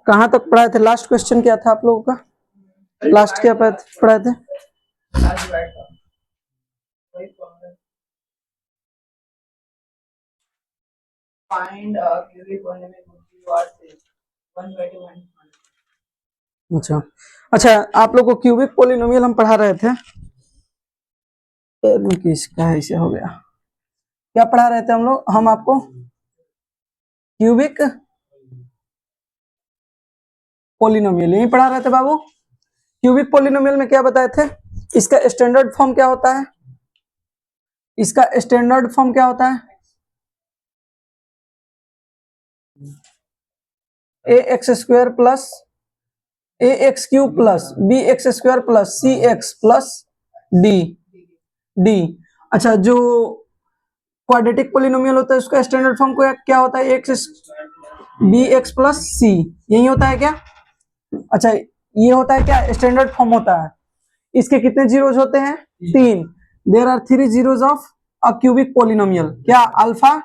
कहाँ तक पढ़ाए थे? लास्ट क्वेश्चन क्या था आप लोगों का? लास्ट क्या पढ़ाए थे? अच्छा अच्छा, आप लोग को क्यूबिक पोलिनोमियल हम पढ़ा रहे थे। किसका ऐसे हो गया? क्या पढ़ा रहे थे हम लोग? हम आपको क्यूबिक पोलिनोमियल यही पढ़ा रहे थे बाबू। क्यूबिक पोलिनोमियल में क्या बताए थे? इसका स्टैंडर्ड फॉर्म क्या होता है? इसका स्टैंडर्ड फॉर्म क्या होता है? A x square plus a x cube plus b x square plus c x plus d d. अच्छा, जो क्वाड्रेटिक पोलिनोमियल होता है उसका स्टैंडर्ड फॉर्म को क्या होता है? एक्स बी एक्स प्लस सी, यही होता है क्या? अच्छा, ये होता है क्या? स्टैंडर्ड फॉर्म होता है। इसके कितने जीरोज होते हैं? 3। There are 3 zeros of a cubic polynomial. क्या? अल्फा,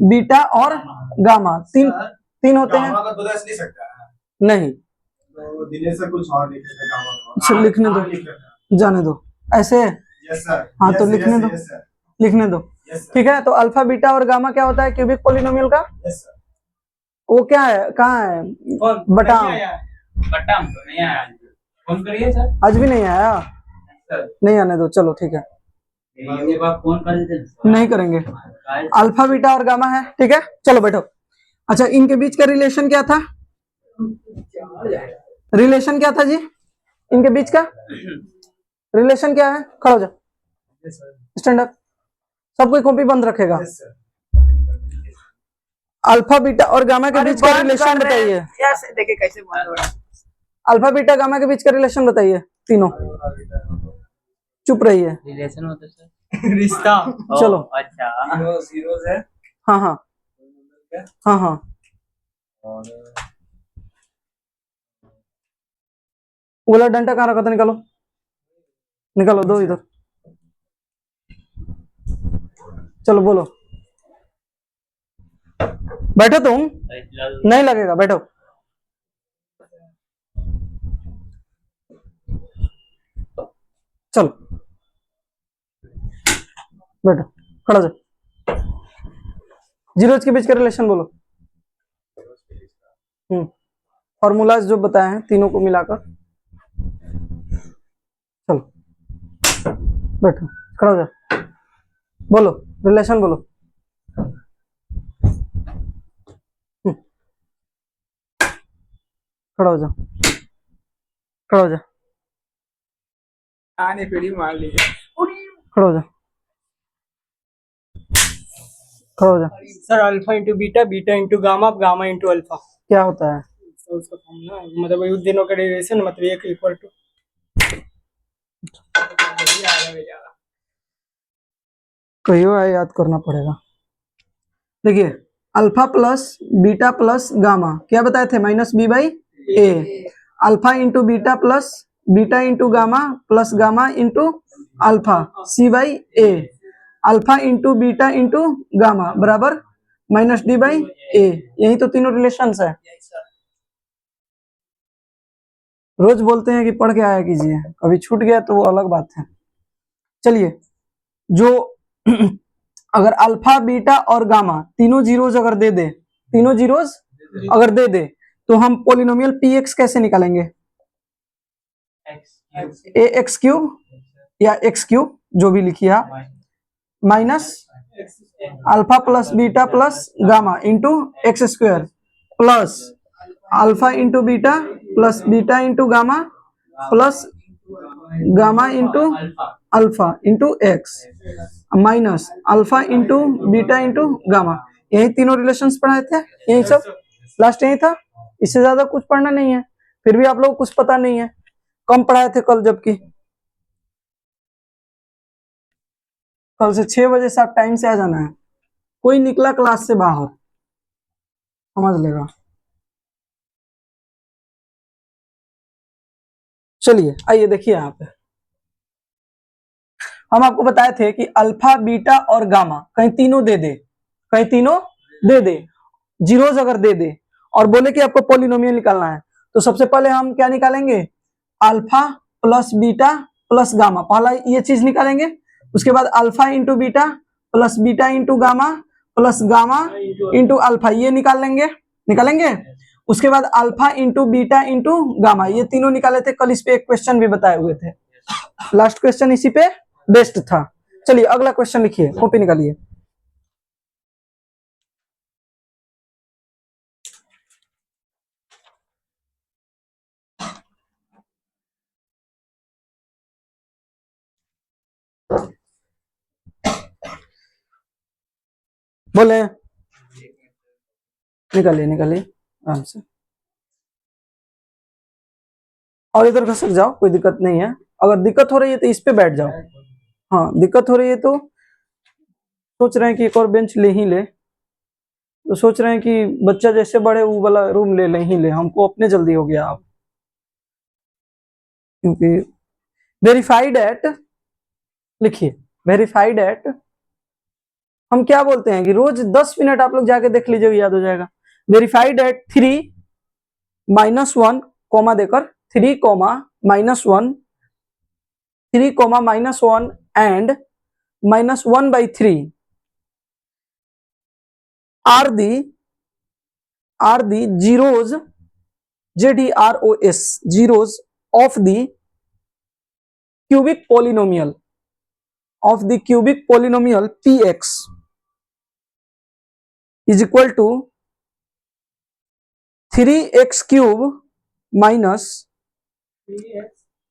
बीटा और गामा। तीन होते हैं। नहीं, तो कुछ और लिखने दो, जाने दो ऐसे। हाँ तो लिखने दो, लिखने दो। ठीक है, तो अल्फा, बीटा और गामा क्या होता है क्यूबिक पोलिनोमियल का? वो क्या है? कहाँ है? बटाम। बटाम तो नहीं आया, फोन करिए सर। आज भी नहीं आया? नहीं आने दो, चलो ठीक है, फोन कर देते। नहीं करेंगे। अल्फा, बीटा और गामा है, ठीक है, चलो बैठो। अच्छा, इनके बीच का रिलेशन क्या था? रिलेशन क्या था जी? इनके बीच का रिलेशन क्या है? खड़ा हो जाओ, स्टैंड अप। सब कोई कॉपी बंद रखेगा। अल्फा, बीटा और गामा के बीच का रिलेशन बताइए। देखिए कैसे बंद हो रहा है। अल्फा, बीटा, गामा के बीच का रिलेशन बताइए तीनों। चुप रहिए। रिलेशन होता है रिश्ता। चलो अच्छा, जीरोस है। हाँ हाँ हाँ हाँ। गोला डंडा कहाँ रखा था? निकालो निकालो, दो इधर। चलो बोलो। बैठो तुम, नहीं लगेगा, बैठो। चलो बैठो, खड़ा हो। जीरोज के बीच का रिलेशन बोलो। फॉर्मूलाज जो बताए हैं तीनों को मिलाकर। चलो बैठो, खड़ा हो जाओ, बोलो रिलेशन बोलो। खड़ा हो जाओ, खड़ा हो जाओ। आने पीढ़ी मार लीजिए। खड़ा हो जाओ, खड़ा हो जाओ। Sir alpha into beta, beta into gamma, gamma into alpha क्या होता है? उसका फॉर्मूला मतलब उस दिनों का डेरिवेशन, मतलब एक इक्वल टू। कहियो याद करना पड़ेगा। देखिए, alpha plus beta plus gamma क्या बताए थे? Minus b by a. Alpha into beta plus beta into gamma plus gamma into alpha c by a. Alpha into beta into gamma बराबर माइनस डी बाई ए। यही तो तीनों relations है। रोज बोलते हैं कि पढ़ के आया कीजिए, कभी छूट गया तो वो अलग बात है। चलिए, जो अगर अल्फा, बीटा और गामा तीनों जीरोज अगर दे दे, तीनों जीरोज अगर दे दे, तो हम पोलिनोमियल पी एक्स कैसे निकालेंगे? ए एक्स क्यूब या एक्स क्यूब जो भी लिखिए आप, minus alpha plus beta plus gamma into x square plus alpha into beta plus beta into gamma plus gamma into alpha into x minus alpha into beta into gamma. यही तीनों relations पढ़ाए थे, यही सब लास्ट यही था। इससे ज्यादा कुछ पढ़ना नहीं है। फिर भी आप लोग कुछ पता नहीं है, कम पढ़ाए थे कल, जबकि कल से 6 बजे से आप टाइम से आ जाना है। कोई निकला क्लास से बाहर समझ लेगा। चलिए आइए देखिए, यहाँ पे हम आपको बताए थे कि अल्फा, बीटा और गामा कहीं तीनों दे दे, कहीं तीनों दे दे, जीरोज अगर दे दे और बोले कि आपको पोलिनोमियल निकालना है, तो सबसे पहले हम क्या निकालेंगे, alpha plus beta plus gamma, पहला ये चीज निकालेंगे। उसके बाद alpha into beta plus beta into gamma plus gamma into alpha, ये निकालेंगे। उसके बाद alpha into beta into gamma, ये तीनों निकाले थे कल, इस पे एक क्वेश्चन भी बताए हुए थे, लास्ट क्वेश्चन इसी पे बेस्ड था। चलिए अगला क्वेश्चन लिखिए, कॉपी निकालिए। बोले, निकालिए आराम से, और इधर घसक जाओ, कोई दिक्कत नहीं है। अगर दिक्कत हो रही है तो इस पे बैठ जाओ। हाँ, दिक्कत हो रही है तो सोच रहे हैं कि एक और बेंच ले ही ले, तो सोच रहे हैं कि बच्चा जैसे बड़े वो वाला रूम ले ही ले, हमको अपने जल्दी हो गया अब, क्योंकि वेरीफाइड एट, लिखिए वेरीफाइड एट, हम क्या बोलते हैं कि रोज 10 मिनट आप लोग जाके देख लीजिए, याद हो जाएगा। वेरीफाइड एट 3-1 कोमा देकर 3, -1 and -1/3 are the zeros, ZEROS, zeros of the cubic polynomial px is equal to 3x cube minus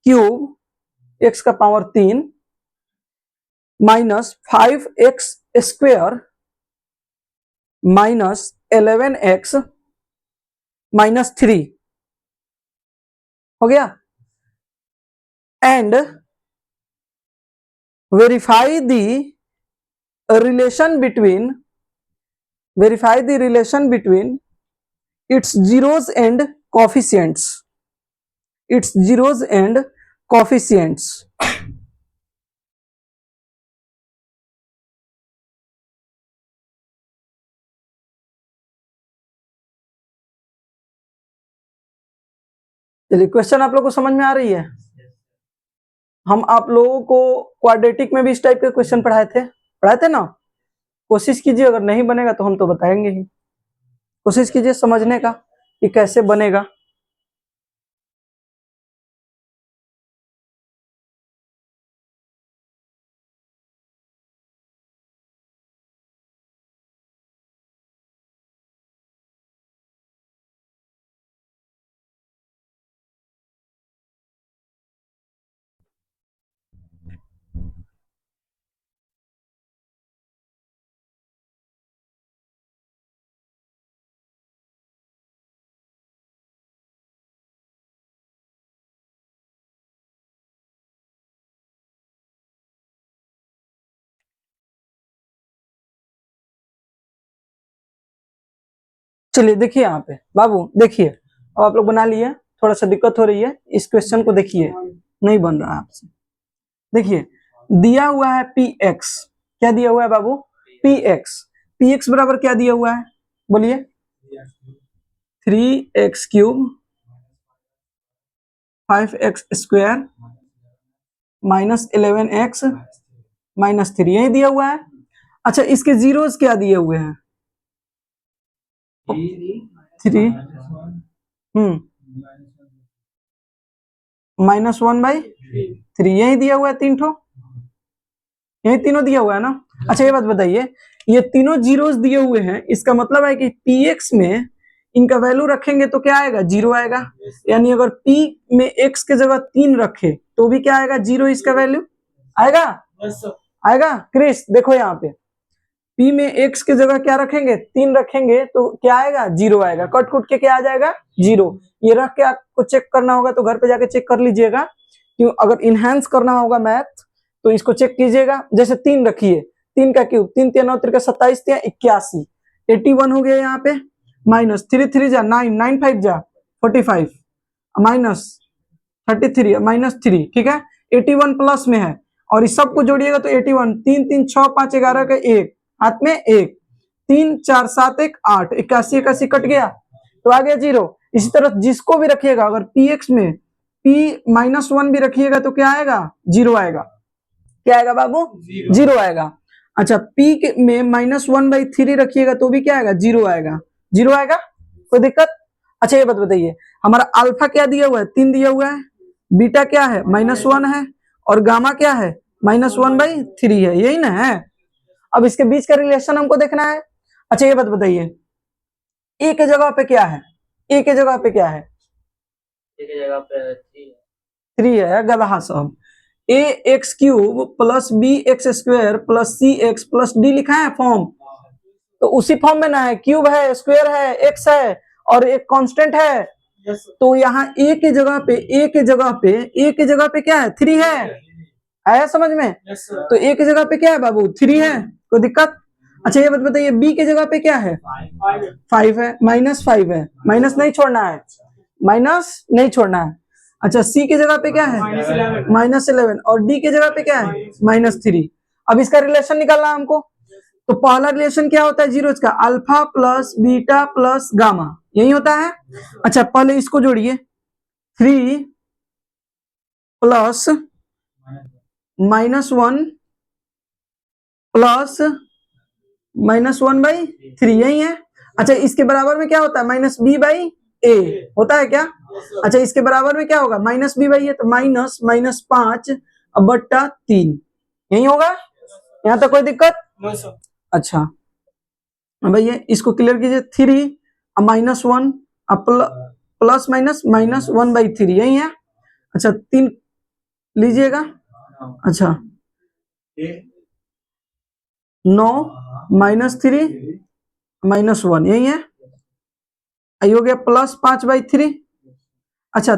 cube x का power 3 minus 5x square minus 11x minus 3 हो गया। And verify the relation between its zeros and coefficients, चलिए question आप लोग को समझ में आ रही है। हम आप लोगों को क्वाड्रेटिक में भी इस टाइप के क्वेश्चन पढ़ाए थे ना। कोशिश कीजिए, अगर नहीं बनेगा तो हम तो बताएंगे ही, कोशिश कीजिए समझने का कि कैसे बनेगा। चलिए देखिए यहाँ पे बाबू, देखिए अब आप लोग बना लिए, थोड़ा सा दिक्कत हो रही है, इस क्वेश्चन को देखिए, नहीं बन रहा है आपसे। देखिए दिया हुआ है px, क्या दिया हुआ है बाबू, px बराबर क्या दिया हुआ है, बोलिए 3x cube 5x square minus 11x minus 3, यही दिया हुआ है। अच्छा, इसके जीरोस क्या दिए हुए हैं, 3 -1/3, यही दिया हुआ है, यही तीनों दिया हुआ है ना। अच्छा ये बात बताइए, ये तीनों जीरोस दिए हुए हैं, इसका मतलब है कि px में इनका वैल्यू रखेंगे तो क्या आएगा, 0 आएगा। यानी अगर p में x के जगह 3 रखे तो भी क्या आएगा, 0 इसका वैल्यू आएगा। क्रिस देखो यहाँ पे, p में x के जगह क्या रखेंगे, 3 रखेंगे तो क्या आएगा, 0 आएगा। कट कुट के क्या आ जाएगा, 0। ये रख के आपको चेक करना होगा तो घर पे जाके चेक कर लीजिएगा, क्यों अगर इनहेंस करना होगा मैथ तो इसको चेक कीजिएगा। जैसे 3 रखिए, 3 का क्यूब, 3 3 9 3 27 81, 81 हो गया यहाँ पे, माइनस 3 3 जा 9, 9 5 जा 45, माइनस 33 माइनस 3, ठीक है। 81 प्लस में है और इस सबको जोड़िएगा तो 81, 3 3 6 5 11 का 1 हाथ में 1, 3 4 7 1 8, 81 81 कट गया तो आ गया 0। इसी तरह जिसको भी रखिएगा, अगर px में p-1 भी रखिएगा तो क्या आएगा, 0 आएगा। क्या आएगा बाबू, 0 आएगा। अच्छा p में -1/3 रखिएगा तो भी क्या आएगा, 0 आएगा। 0 आएगा, कोई दिक्कत। अच्छा ये बात बताइए, हमारा अल्फा क्या दिया हुआ है, 3 दिया हुआ है, बीटा क्या है -1 है, और गामा क्या है -1/3 है, यही ना है। अब इसके बीच का रिलेशन हमको देखना है। अच्छा ये बात बताइए, ए के जगह पे क्या है, ए के जगह पे क्या है, ए की जगह पे 3 है, गधा सब। A x cube plus b x square plus c x plus d लिखा है फॉर्म, तो उसी फॉर्म में ना है, क्यूब है, स्क्वायर है, एक्स है और एक कांस्टेंट है। तो यहाँ ए के जगह पे, ए के जगह पे, ए के जगह पे क्या है, 3 है। आया समझ में? तो ए के जगह पे क्या है बाबू, 3 है, कोई दिक्कत। अच्छा ये बात बताइए, बी के जगह पे क्या है, 5 है, -5 है, माइनस नहीं छोड़ना है, माइनस नहीं छोड़ना है। अच्छा सी के जगह पे क्या है, -11, और डी के जगह पे क्या है, -3। अब इसका रिलेशन निकालना है हमको। तो पहला रिलेशन क्या होता है जीरोज का, alpha plus beta plus gamma, यही होता है। अच्छा पहले इसको जोड़िए, 3 प्लस -1 प्लस -1/3, यही है। अच्छा इसके बराबर में क्या होता है, -b/a होता है क्या। अच्छा इसके बराबर में क्या होगा, -b/a, तो -5/3, यही होगा। यहाँ तक कोई दिक्कत। अच्छा भैया इसको क्लियर कीजिए, 3 -1 प्लस माइनस -1/3, यही है। अच्छा 3 लीजिएगा। अच्छा 9 -3 -1, यही है। आई हो गया प्लस 5/3। अच्छा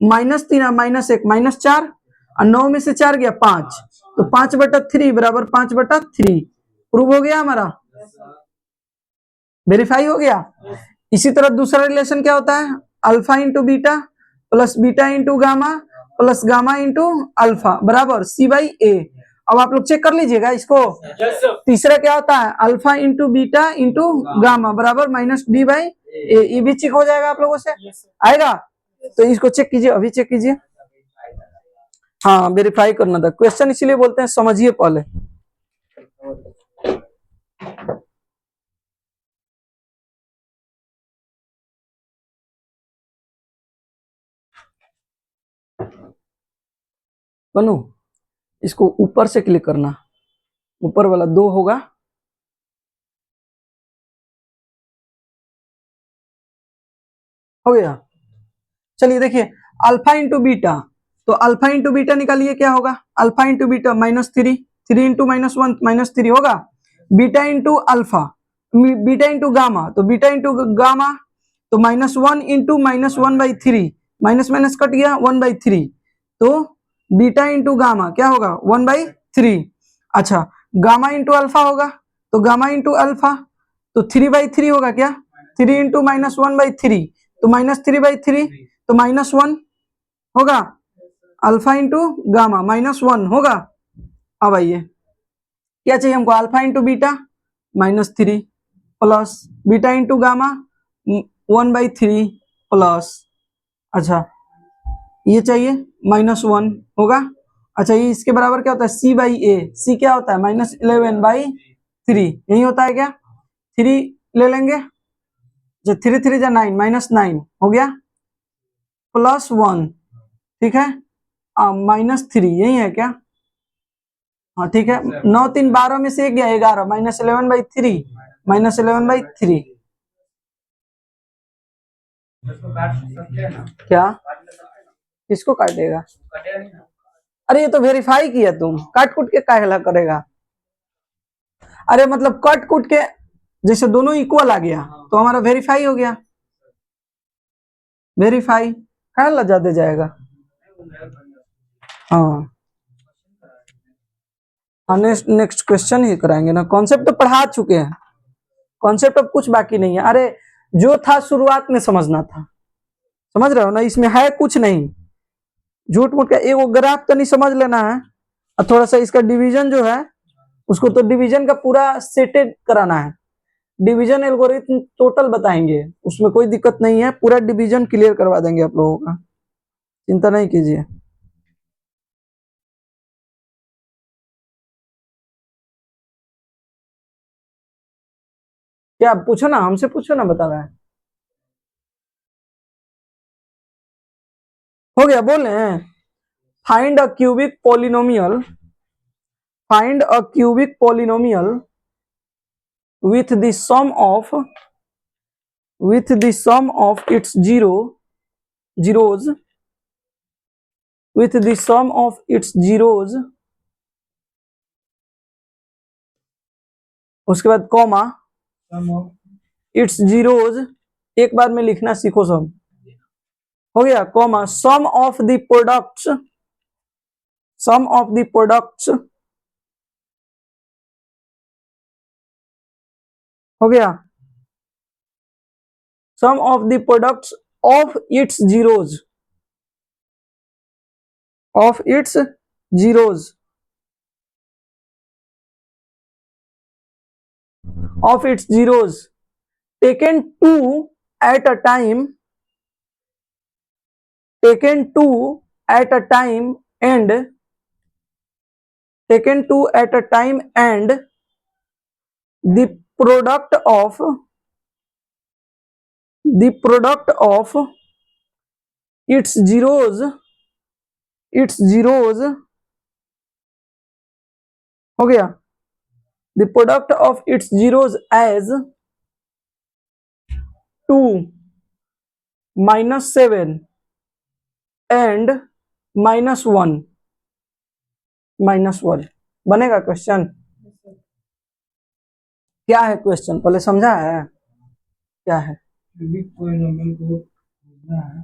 -3 -1 -4, और 9 में से 4 गया 5, तो 5/3 बराबर 5/3 प्रूव हो गया हमारा, वेरीफाई हो गया। इसी तरह दूसरा रिलेशन क्या होता है, alpha into beta plus beta into gamma plus gamma into alpha बराबर c/a। अब आप लोग चेक कर लीजिएगा इसको। तीसरा क्या होता है, alpha into beta into gamma बराबर -d/a, ये भी चेक हो जाएगा आप लोगों से, आएगा। तो इसको चेक कीजिए, अभी चेक कीजिए। हाँ वेरीफाई करना था, क्वेश्चन इसीलिए बोलते हैं समझिए पहले। बनू इसको ऊपर से क्लिक करना, ऊपर वाला 2 होगा, हो गया। चलिए देखिए, अल्फा इंटू बीटा, तो अल्फा इंटू बीटा निकालिए, क्या होगा, अल्फा इंटू बीटा -3, 3 इंटू -1 -3 होगा। Beta into alpha, beta into gamma, तो बीटा इंटू गामा, तो -1 इंटू -1/3, माइनस माइनस कट गया 1/3, तो बीटा इंटू गामा क्या होगा 1/3। अच्छा गामा इंटू अल्फा होगा, तो गामा इंटू अल्फा, तो 3/3 होगा क्या, 3 इंटू -1/3, तो -3/3, तो -1 होगा, अल्फा इंटू गामा -1 होगा। अब आइए क्या चाहिए हमको, alpha into beta -3 plus beta into gamma 1/3 plus, अच्छा ये चाहिए -1 होगा। अच्छा ये इसके बराबर क्या होता है, c/a, c क्या होता है -11/3, यही होता है क्या, 3 ले लेंगे, जो 3 3 जा 9 -9 हो गया, +1, ठीक है, -3, यही है क्या, हाँ ठीक है। 9 3 12 में से 1 गया 11, -11/3, -11/3 क्या, किसको काटेगा, अरे ये तो वेरीफाई किया, तुम काट कुट के काहेला करेगा। अरे मतलब कट कुट के, जैसे दोनों इक्वल आ गया तो हमारा वेरीफाई हो गया, वेरीफाई काहेला ज्यादा जाएगा। हाँ नेक्स्ट क्वेश्चन ही कराएंगे ना, कॉन्सेप्ट तो पढ़ा चुके हैं, कॉन्सेप्ट अब कुछ बाकी नहीं है। अरे जो था शुरुआत में समझना था, समझ रहे हो ना, इसमें है कुछ नहीं, झूठ मूठ का एक ग्राफ तो नहीं समझ लेना है, और थोड़ा सा इसका डिवीजन जो है उसको तो डिवीजन का पूरा सेटेड कराना है, डिवीजन एल्गोरिथम टोटल बताएंगे, उसमें कोई दिक्कत नहीं है, पूरा डिवीजन क्लियर करवा देंगे आप लोगों का, चिंता नहीं कीजिए। क्या पूछो ना, हमसे पूछो ना, बता रहे हैं। हो गया, बोल रहे हैं। Find a cubic polynomial, find a cubic polynomial with the sum of its zeros with the sum of its zeros, उसके बाद कॉमा, इट्स जीरोज एक बार में लिखना सीखो सब, हो गया, comma, sum of the products, sum of the products, हो गया, sum of the products of its zeros, of its zeros, of its zeros taken two at a time, taken two at a time and taken two at a time and the product of its zeros, हो गया, the product of its zeros as 2 -7 and -1 बनेगा question. क्या है question, पहले समझा है क्या है? क्यूबिक पॉलिनोमियल को ढूंढना है,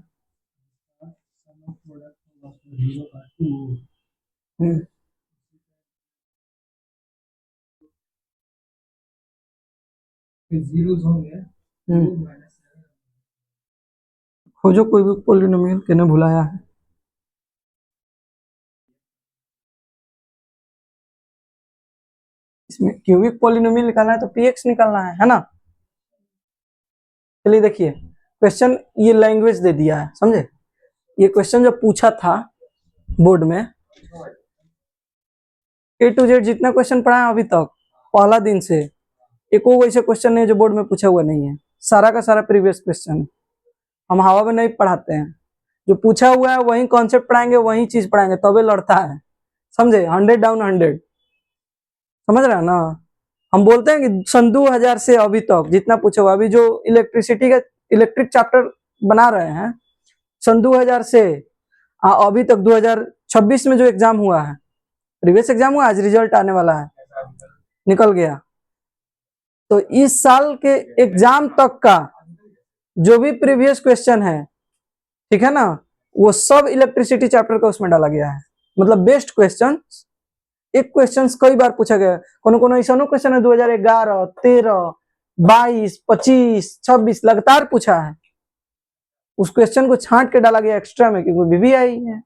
सम ऑफ प्रोडक्ट ऑफ 0 का 2 फिर जीरोस होंगे, 2 -7 खोजो कोई भी पॉलिनोमियल, किसने भुलाया है? इसमें क्यूबिक पॉलिनोमियल निकालना है तो पीएक्स निकालना है ना। चलिए देखिए क्वेश्चन, ये लैंग्वेज दे दिया है, समझे? ये क्वेश्चन जब पूछा था बोर्ड में, A to Z जितना क्वेश्चन पढ़ा है अभी तक पहला दिन से, एक वो वैसे क्वेश्चन नहीं है जो बोर्ड में पूछा हुआ नहीं है, सारा का सारा प्रीवियस क्वेश्चन। हम हवा में नहीं पढ़ाते हैं, जो पूछा हुआ है वही कॉन्सेप्ट पढ़ाएंगे, वही चीज पढ़ाएंगे, तबे लड़ता है, समझे? 100 डाउन 100, समझ रहे हैं ना? हम बोलते हैं कि सन 2000 से अभी तक जितना पूछा हुआ, अभी जो इलेक्ट्रिसिटी का इलेक्ट्रिक चैप्टर बना रहे हैं, सन 2000 से अभी तक 2026 में जो एग्जाम हुआ है, प्रीवियस एग्जाम हुआ, आज रिजल्ट आने वाला है, निकल गया, तो इस साल के एग्जाम तक का जो भी प्रीवियस क्वेश्चन है, ठीक है ना, वो सब इलेक्ट्रिसिटी चैप्टर का उसमें डाला गया है। मतलब बेस्ट क्वेश्चन, एक क्वेश्चन कई बार पूछा गया, कोनो ऐसा क्वेश्चन है 2011, 13, 22, 25, 26 लगातार पूछा है, उस क्वेश्चन को छांट के डाला गया एक्स्ट्रा में, क्योंकि VVI है।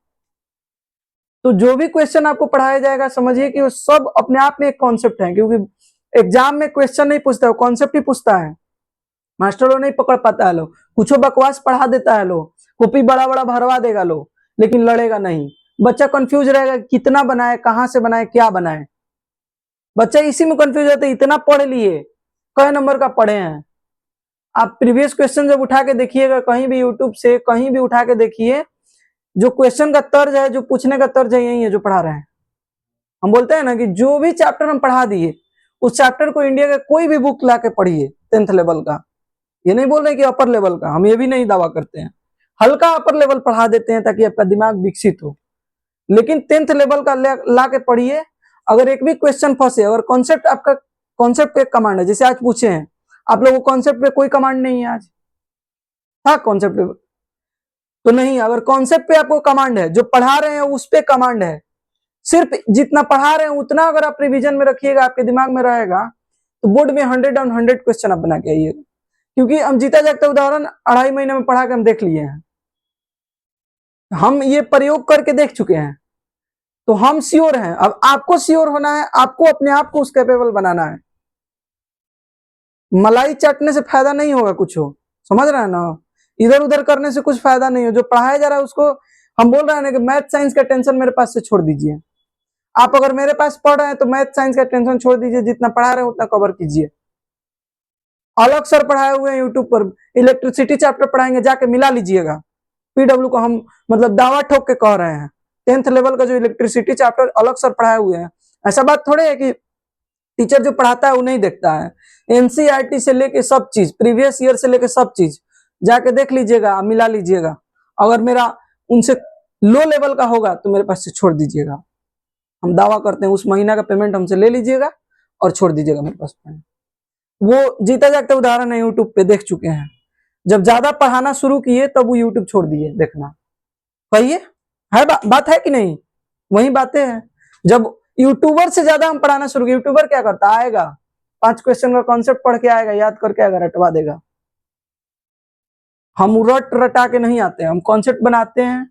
तो जो भी क्वेश्चन आपको पढ़ाया जाएगा समझिए कि वो सब अपने आप में एक कॉन्सेप्ट है, क्योंकि एग्जाम में क्वेश्चन नहीं पूछता है, कॉन्सेप्ट ही पूछता है। मास्टर लोग नहीं पकड़ पाता है, लोग कुछ बकवास पढ़ा देता है, लोग कॉपी बड़ा बड़ा भरवा देगा लोग, लेकिन लड़ेगा नहीं। बच्चा कंफ्यूज रहेगा कितना बनाए, कहां से बनाए, क्या बनाए, बच्चा इसी में कंफ्यूज रहता है। इतना पढ़ लिए, कई नंबर का पढ़े हैं आप? प्रीवियस क्वेश्चन जब उठा के देखिएगा कहीं भी, यूट्यूब से कहीं भी उठा के देखिए, जो क्वेश्चन का तर्ज है, जो पूछने का तर्ज है, यही है जो पढ़ा रहे हैं। हम बोलते हैं ना कि जो भी चैप्टर हम पढ़ा दिए, उस चैप्टर को इंडिया का कोई भी बुक ला के पढ़िए 10th लेवल का, ये नहीं बोल रहे कि अपर लेवल का, हम ये भी नहीं दावा करते हैं, हल्का अपर लेवल पढ़ा देते हैं ताकि आपका दिमाग विकसित हो, लेकिन 10th लेवल का ला के पढ़िए। अगर एक भी क्वेश्चन फंसे, अगर कॉन्सेप्ट आपका, कॉन्सेप्ट पे कमांड है, जैसे आज पूछे हैं आप लोगों को, कॉन्सेप्ट पे कोई कमांड नहीं है, आज था कॉन्सेप्ट पे तो नहीं। अगर कॉन्सेप्ट पे आपको कमांड है, जो पढ़ा रहे हैं उस पे कमांड है, सिर्फ जितना पढ़ा रहे हैं उतना अगर आप रिवीजन में रखिएगा, आपके दिमाग में रहेगा, तो बोर्ड में 100 ऑन 100 क्वेश्चन आप बना के आइएगा। क्योंकि हम जीता जागता उदाहरण 2.5 महीने में पढ़ा के हम देख लिए हैं, हम ये प्रयोग करके देख चुके हैं, तो हम श्योर हैं। अब आपको श्योर होना है, आपको अपने आप को उस कैपेबल बनाना है। मलाई चाटने से फायदा नहीं होगा कुछ हो, समझ रहे हैं ना, इधर उधर करने से कुछ फायदा नहीं हो, जो पढ़ाया जा रहा है उसको हम बोल रहे हैं ना कि मैथ साइंस का टेंशन मेरे पास से छोड़ दीजिए। आप अगर मेरे पास पढ़ रहे हैं तो मैथ साइंस का टेंशन छोड़ दीजिए, जितना पढ़ा रहे हैं उतना कवर कीजिए। अलग सर पढ़ाए हुए हैं यूट्यूब पर, इलेक्ट्रिसिटी चैप्टर पढ़ाएंगे, जाके मिला लीजिएगा। पीडब्ल्यू को हम मतलब दावा ठोक के कह रहे हैं, 10th लेवल का जो इलेक्ट्रिसिटी चैप्टर अलग सर पढ़ाए हुए हैं। ऐसा बात थोड़े है कि टीचर जो पढ़ाता है वो नहीं देखता है। एनसीईआरटी से लेके सब चीज, प्रीवियस ईयर से लेके सब चीज जाके देख लीजिएगा, मिला लीजिएगा। अगर मेरा उनसे लो लेवल का होगा तो मेरे पास से छोड़ दीजिएगा। हम दावा करते हैं उस महीना का पेमेंट हमसे ले लीजिएगा और छोड़ दीजिएगा मेरे पास। वो जीता जागता उदाहरण है, यूट्यूब पे देख चुके हैं। जब ज्यादा पढ़ाना शुरू किए तब वो यूट्यूब छोड़ दिए देखना। कहिए है बात है कि नहीं? वही बातें हैं। जब यूट्यूबर से ज्यादा हम पढ़ाना शुरू किए, यूट्यूबर क्या करता आएगा 5 क्वेश्चन का कॉन्सेप्ट पढ़ के आएगा, याद करके आएगा, रटवा देगा। हम रट रटा के नहीं आते हैं, हम कॉन्सेप्ट बनाते हैं,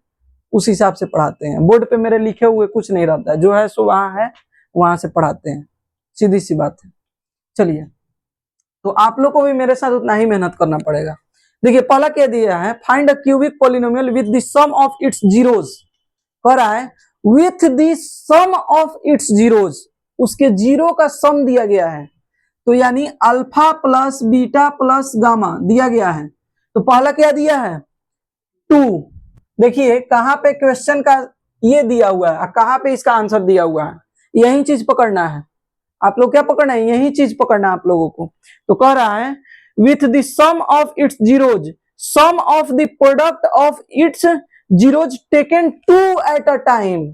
उस हिसाब से पढ़ाते हैं। बोर्ड पे मेरे लिखे हुए कुछ नहीं रहता है, जो है सो वहां है, वहां से पढ़ाते हैं, सीधी सी बात है। चलिए, तो आप लोग को भी मेरे साथ उतना ही मेहनत करना पड़ेगा। देखिए पहला क्या दिया है, find a cubic polynomial with the sum of its zeros. कह रहा है with the sum of its zeros, उसके जीरो का सम दिया गया है। तो यानी alpha plus beta plus gamma दिया गया है। तो पहला क्या दिया है 2। देखिए कहां पे क्वेश्चन का ये दिया हुआ है और कहां पे इसका आंसर दिया हुआ है, यही चीज पकड़ना है। आप लोग क्या पकड़ना है, यही चीज पकड़ना है आप लोगों को। तो कह रहा है with the sum of its zeros, sum of the product of its zeros taken 2 at a time,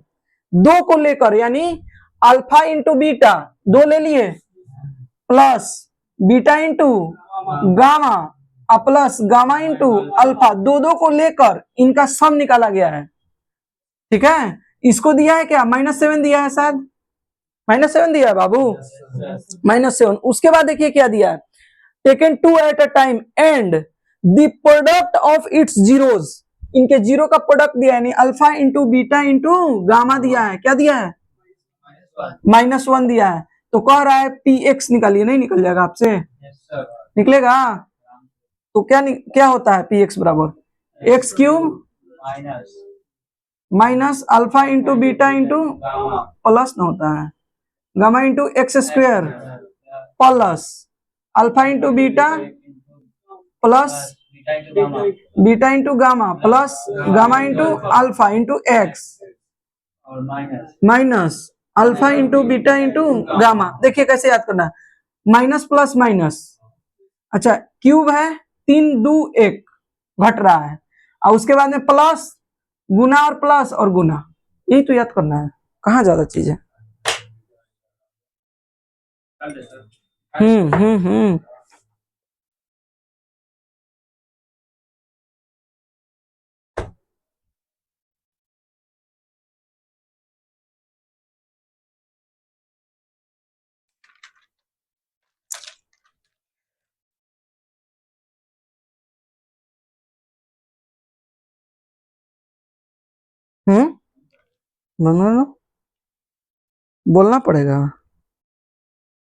2 को लेकर, यानी अल्फा इंटू बीटा 2 ले लिए, plus beta into gamma plus gamma into alpha, 2 को लेकर इनका सम निकाला गया है। ठीक है, इसको दिया है क्या -7 दिया है, शायद -7 दिया है बाबू, -7। उसके बाद देखिए क्या दिया है, taken 2 at a time and the product of its zeros, इनके जीरो का प्रोडक्ट दिया है, यानी alpha into beta into gamma दिया है। क्या दिया है -1 दिया है। तो कह रहा है px निकालिए, नहीं निकल जाएगा आपसे, निकलेगा। तो क्या होता है px बराबर x cube minus alpha into beta into plus न होता है gamma into x square plus alpha into beta plus beta into gamma plus gamma into alpha into x minus alpha into beta into gamma. देखिए कैसे याद करना है, minus plus minus, अच्छा cube है 3 2 1 घट रहा है, और उसके बाद में प्लस गुना और प्लस और गुना, यही तो याद करना है, कहाँ ज्यादा चीज है। हम्म। बोलना पड़ेगा।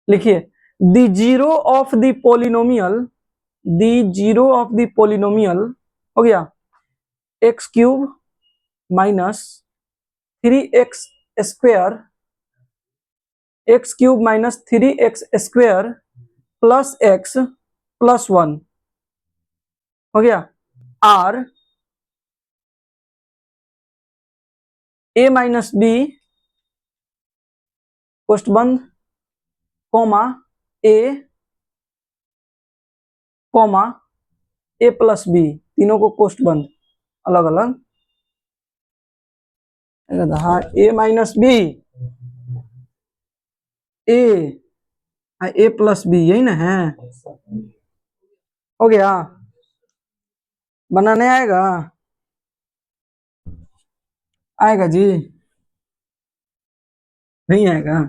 लिखिए the zero of the polynomial, the zero of the polynomial हो गया x cube minus 3x square, x cube minus 3x square plus x plus 1 हो गया, आर ए माइनस बी कोष्ठ बंद कोमा ए प्लस बी, तीनों को कोष्ठ बंद अलग अलग, हाँ ए minus b a plus b, यही ना है, हो गया। बनाने आएगा, आएगा जी, नहीं आएगा।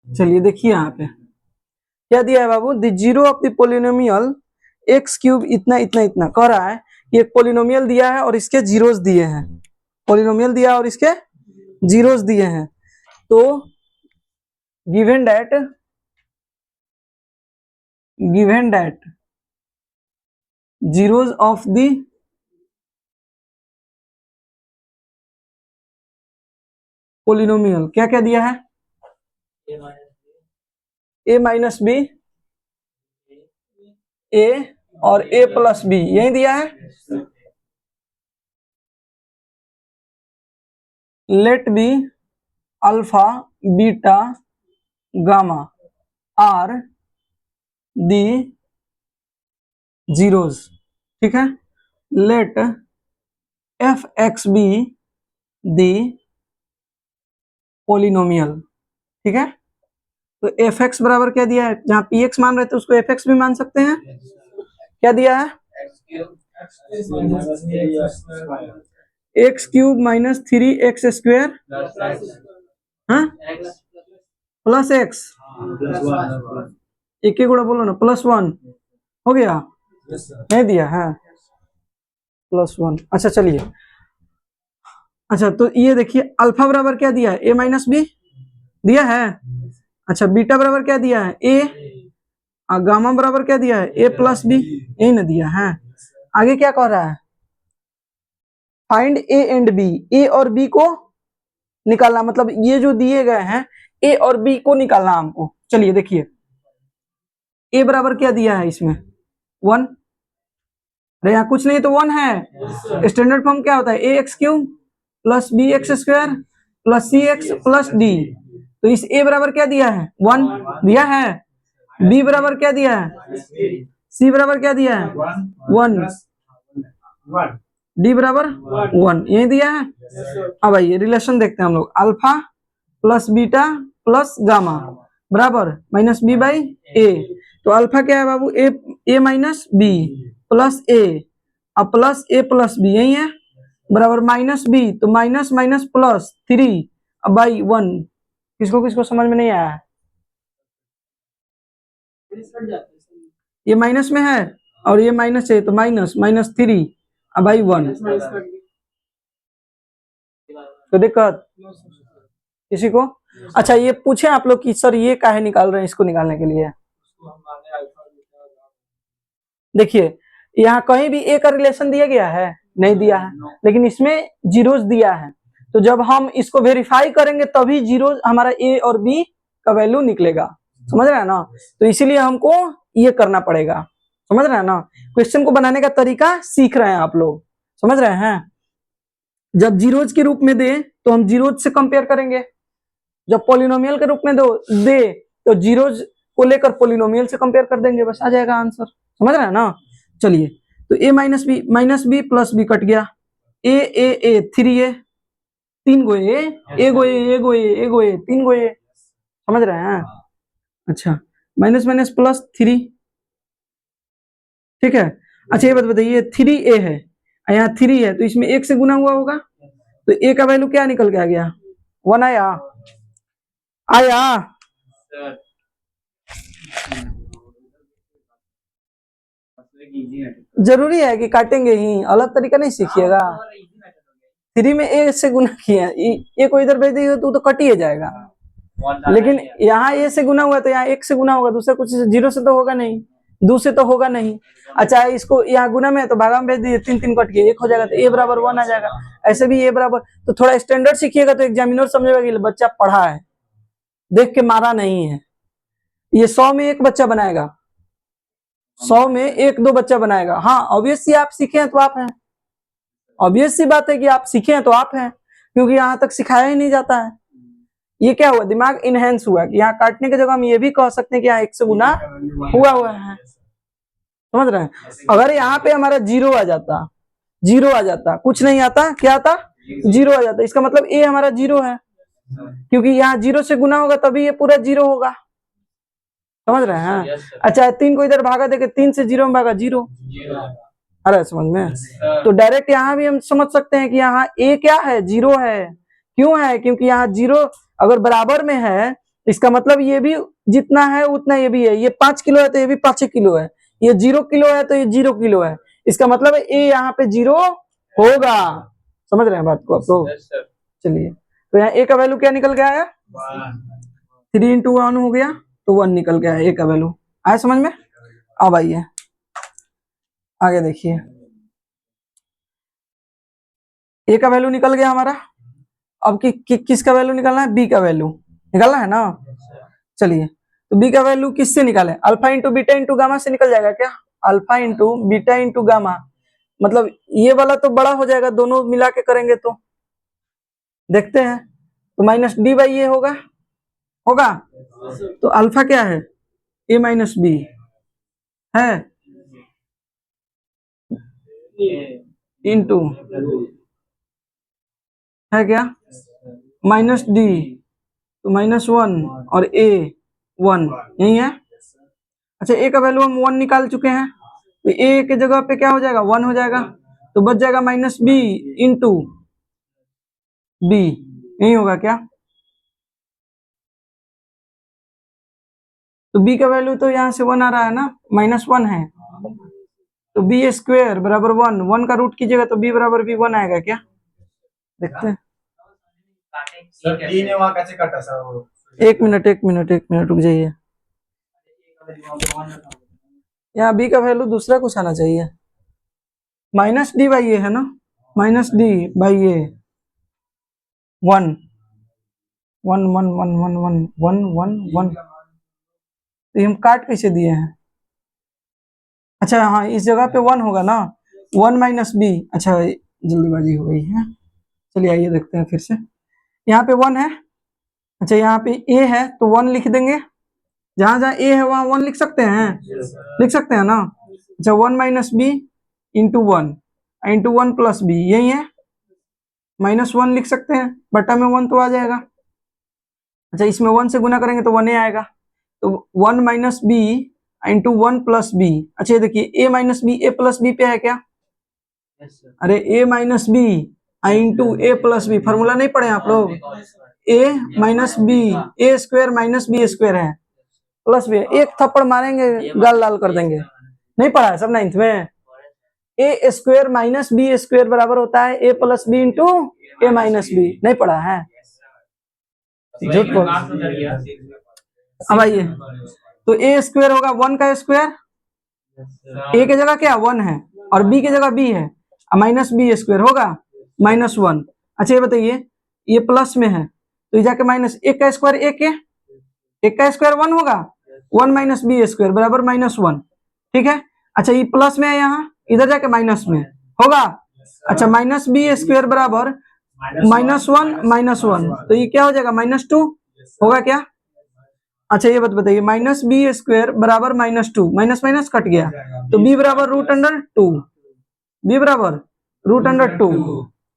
चलिए देखिए यहाँ पे क्या दिया है बाबू, the zero of the polynomial x cube इतना इतना इतना, कह रहा है कि एक पोलिनोमियल दिया है और इसके जीरोस दिए हैं, पोलिनोमियल दिया और इसके जीरोस दिए हैं। तो given that given that zeros of the polynomial, क्या क्या दिया है, a a minus minus b, b a और a प्लस बी, यही दिया है। Let be alpha beta gamma are the zeros, ठीक है। Let f x be the polynomial, ठीक है। तो एफ एक्स बराबर क्या दिया है, जहां पी एक्स मान रहे थे उसको एफ एक्स भी मान सकते हैं। क्या दिया है, x cube minus 3x square plus x, एक ही गुणा बोलो ना, +1 हो गया, नहीं दिया है +1। अच्छा चलिए, अच्छा तो ये देखिए अल्फा बराबर क्या दिया है, a माइनस बी दिया है। अच्छा बीटा बराबर क्या दिया है, a, और गामा बराबर क्या दिया है, a प्लस बी, यही ना दिया है। आगे क्या कह रहा है, find a and b, a और b को निकालना, मतलब ये जो दिए गए हैं a और b को निकालना हमको। चलिए देखिए a बराबर क्या दिया है इसमें, 1, अरे यहाँ कुछ नहीं तो 1 है। स्टैंडर्ड फॉर्म क्या होता है, a x cube plus b x square plus c x plus d. तो इस a बराबर क्या दिया है, 1 दिया है। b बराबर क्या दिया है, c बराबर क्या दिया है, 1, d बराबर 1, यही दिया है। अब आइए रिलेशन देखते हैं हम लोग, alpha plus beta plus gamma बराबर माइनस बी बाई ए। तो अल्फा क्या है बाबू, ए माइनस बी प्लस ए, अब प्लस ए प्लस बी, यही है, बराबर माइनस बी, तो माइनस माइनस प्लस 3 अब बाई 1। किसको किसको समझ में नहीं आया है, ये माइनस में है और ये माइनस है, तो माइनस माइनस 3 अब बाई 1। तो दिक्कत किसी को, अच्छा ये पूछे आप लोग कि सर ये काहे निकाल रहे हैं, इसको निकालने के लिए देखिए यहाँ कहीं भी ए का रिलेशन दिया गया है, नहीं दिया है, लेकिन इसमें जीरोस दिया है। तो जब हम इसको वेरीफाई करेंगे तभी जीरो हमारा ए और बी का वैल्यू निकलेगा, समझ रहे हैं ना। तो इसीलिए हमको ये करना पड़ेगा, समझ रहे हैं ना। क्वेश्चन को बनाने का तरीका सीख रहे हैं आप लोग, समझ रहे हैं। जब जीरोज के रूप में दे तो हम जीरोज से कंपेयर करेंगे, जब पॉलिनोमियल के रूप में दे तो जीरोज को लेकर पॉलिनोमियल से कंपेयर कर देंगे, बस आ जाएगा आंसर, समझ रहे हैं ना। चलिए तो a minus b plus b cut गया, ए 3a, 3 गो ए गो ए गो ए गो ए 3 गो ए, समझ रहे हैं। अच्छा माइनस माइनस प्लस 3, ठीक है। अच्छा ये बात बताइए 3a है, यहाँ 3 है, तो इसमें 1 से गुना हुआ होगा, तो a का वैल्यू क्या निकल के आ गया, 1 आया। जरूरी है कि काटेंगे ही, अलग तरीका नहीं सीखिएगा। 3 में a से गुना किया, a को इधर भेज दिए तो कट ही जाएगा, लेकिन यहाँ a से गुना हुआ तो यहाँ 1 से गुना होगा, दूसरा कुछ 0 से तो होगा नहीं, 2 से तो होगा नहीं। अच्छा इसको यहाँ गुना में तो भागा में भेज दिए, 3 3 कट के 1 हो जाएगा, तो a बराबर 1 आ जाएगा। ऐसे भी a बराबर, तो थोड़ा स्टैंडर्ड सीखिएगा तो एग्जामिनर समझेगा कि बच्चा पढ़ा है, देख के मारा नहीं है। ये 100 में 1 बच्चा बनाएगा, 100 में 1-2 बच्चा बनाएगा। हाँ ऑब्वियसली आप सीखे हैं तो आप हैं, ऑब्वियस सी बात है कि आप सीखे हैं तो आप हैं, क्योंकि यहाँ तक सिखाया ही नहीं जाता है। ये क्या हुआ, दिमाग इनहेंस हुआ कि यहाँ काटने की जगह हम ये भी कह सकते हैं कि यहाँ 1 से गुना हुआ है, समझ रहे हैं। अगर यहाँ पे हमारा 0 आ जाता, कुछ नहीं आता, क्या आता, 0 आ जाता, इसका मतलब a हमारा 0 है, क्योंकि यहाँ 0 से गुना होगा तभी ये पूरा 0 होगा, समझ रहे हैं। अच्छा 3 को इधर भागा देके 3 से 0 में भागा 0, अरे समझ में। तो डायरेक्ट यहाँ भी हम समझ सकते हैं कि यहाँ a क्या है, 0 है। क्यों है, क्योंकि यहाँ 0 अगर बराबर में है, इसका मतलब ये भी जितना है उतना ये भी है। ये 5 किलो है तो ये भी 5 किलो है, ये 0 किलो है तो ये 0 किलो है, इसका मतलब a यहाँ पे 0 होगा, समझ रहे हैं बात को आप लोग। चलिए तो यहाँ a का वैल्यू क्या निकल के आया, 3 × 1 हो गया, तो 1 निकल के आया a का वैल्यू, आया समझ में। अब आइए आगे देखिए, ए का वैल्यू निकल गया हमारा। अब किसका वैल्यू निकालना है? बी का वैल्यू निकालना है ना। चलिए, तो बी का वैल्यू किससे निकालें? Alpha into beta into gamma से निकल जाएगा क्या? Alpha into beta into gamma, मतलब ये वाला तो बड़ा हो जाएगा, दोनों मिला के करेंगे तो देखते हैं। तो माइनस डी बाई ए होगा, होगा। तो अल्फा क्या है? ए माइनस बी है, इंटू है क्या माइनस डी, तो माइनस वन और ए वन, यही है। अच्छा, ए का वैल्यू हम वन निकाल चुके हैं, तो ए के जगह पे क्या हो जाएगा? वन हो जाएगा, तो बच जाएगा माइनस बी इंटू बी, यही होगा क्या? तो बी का वैल्यू तो यहाँ से वन आ रहा है ना, माइनस वन है, तो बी स्क्वायर बराबर वन, वन का रूट कीजिएगा तो बी बराबर भी वन आएगा क्या? देखते हैं। सर डी ने वहाँ कैसे काटा सर वो? एक मिनट रुक जाइए, यहाँ बी का वैल्यू दूसरा कुछ आना चाहिए, माइनस डी बाई ए है ना, minus d by A, one one one one one one one one one, तो ये हम काट कैसे दिए हैं? अच्छा हाँ, इस जगह पे वन होगा ना, वन माइनस बी। अच्छा, जल्दीबाजी हो गई है, चलिए आइए देखते हैं फिर से। यहाँ पे वन है, अच्छा यहाँ पे ए है तो वन लिख देंगे, जहां जहां ए है वहां वन लिख सकते हैं, लिख सकते हैं ना। अच्छा, one minus b into one plus b, यही है, माइनस वन लिख सकते हैं, बटा में वन तो आ जाएगा। अच्छा, इसमें वन से गुना करेंगे तो वन ए आएगा, तो one minus b into one plus b. अच्छा, ये देखिए a minus b a plus b पे है क्या? अरे a minus b into a plus b, formula नहीं पढ़े आप लोग? A minus b, a square minus b square है, प्लस बी, एक थप्पड़ मारेंगे गाल लाल कर देंगे। नहीं पढ़ा है सब नाइन्थ में? ए स्क्वायर माइनस बी स्क्वायर बराबर होता है ए प्लस बी इंटू ए माइनस बी, नहीं पढ़ा है? झूठ बोल। अब आइए, तो ए स्क्वायर होगा वन का स्क्वायर, ए की जगह क्या वन है और बी की जगह बी है, माइनस बी स्क्वायर होगा माइनस वन। अच्छा, ये बताइए, ये प्लस में है तो ये जाके माइनस, एक का स्क्वायर एक का स्क्वायर वन होगा, वन माइनस बी स्क्वायर बराबर माइनस वन, ठीक है। अच्छा, ये प्लस में है, यहाँ इधर जाके माइनस में होगा। अच्छा, माइनस बी स्क्वायर बराबर माइनस वन, तो ये क्या हो जाएगा? माइनस टू होगा क्या? अच्छा, ये बताइए, माइनस बी स्क्वायर बराबर minus two, minus minus cut गया, तो बी बराबर रूट अंडर टू, बी बराबर रूट अंडर टू,